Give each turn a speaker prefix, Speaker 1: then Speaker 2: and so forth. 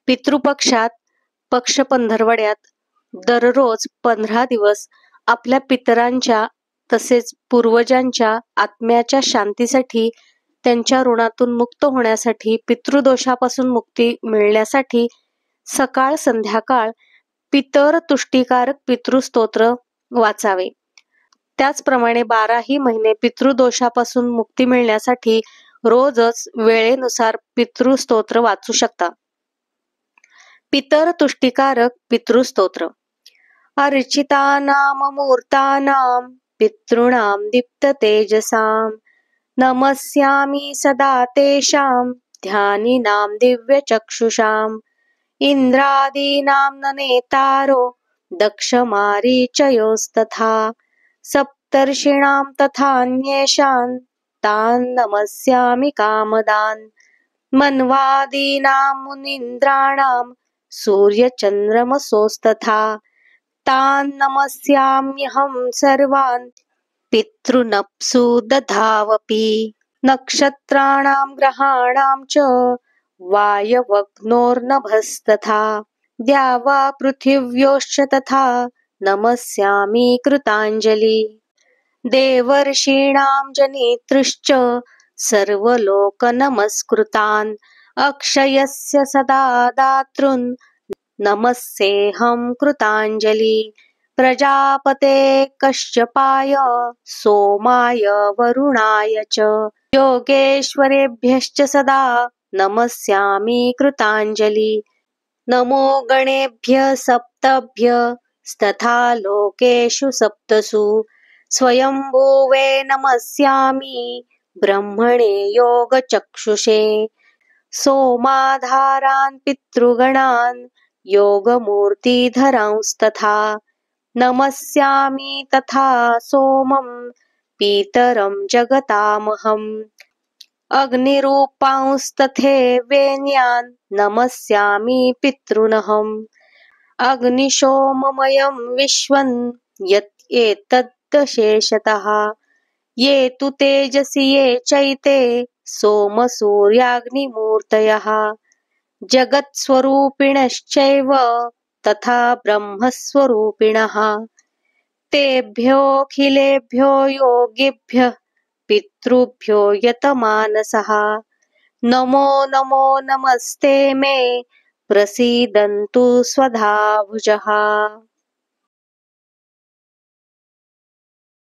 Speaker 1: पितृपक्षात पक्ष पंधरवड्यात दररोज 15 दिवस आपल्या पितरांच्या तसेच पूर्वजांच्या आत्म्याच्या शांतीसाठी, त्यांच्या ऋणातून मुक्त होण्यासाठी, पितृदोषापासून मुक्ती मिळण्यासाठी सकाळ संध्याकाळ पितर तुष्टीकारक पितृस्तोत्र वाचावे. त्याचप्रमाणे 12ही महिने पितृदोषापासून मुक्ती मिळण्यासाठी रोजच वेळेनुसार पितृस्तोत्र वाचू शकता. पितर तुष्टीकारक पितृस्तोत्र. अर्चितानाम मूर्तानाम पितॄणाम दीप्त तेजसाम नमस्यामि सदा तेषां ध्यानिनां दिव्य चक्षुषाम इंद्रादीनां न नेतारो दक्षमारीचयोस्तथा सप्तर्षीणां तथान्येषां तान् नमस्यामि कामदान् मन्वादीनां मुनीन्द्राणां सूर्यचन्द्रमसोस्तथा तान् नमस्याम्यहं सर्वान् पितृनप्सु दधावपि नक्षत्राणां ग्रहाणां च वायवग्नोर्नभस्तथा द्यावा पृथिव्योश्च तथा नमस्यामि कृताञ्जलि देवर्षीणां जनितृश्च सर्वलोकनमस्कृतान् अक्षयस्य सदा दातॄन् नमस्येऽहं कृताञ्जलि प्रजापते कश्यपाय सोमाय वरुणाय च योगेश्वरेभ्यश्च सदा नमस्यामि कृताञ्जलि नमो गणेभ्यः सप्तभ्यस्तथा लोकेषु सप्तसु स्वयंभुवे नमस्यामि ब्रह्मणे योगचक्षुषे सोमाधारान् पितृगणान् योगमूर्तिधरांस्तथा नमस्यामि तथा सोमं पितरं जगतामहम् अग्निरूपांस्तथैवेन्यान् नमस्यामि पितॄनहम् अग्निशोममयं विश्वं यत् एतद्दशेषतः ये तु तेजसि ये चैते सोमसूर्याग्निमूर्तयः जगत्स्वरूपिणश्चैव तथा ब्रह्मस्वरूपिणः तेभ्योऽखिलेभ्यो योगिभ्यः पितृभ्यो यतमानसः नमो नमो नमस्ते मे प्रसीदन्तु स्वधाभुजः।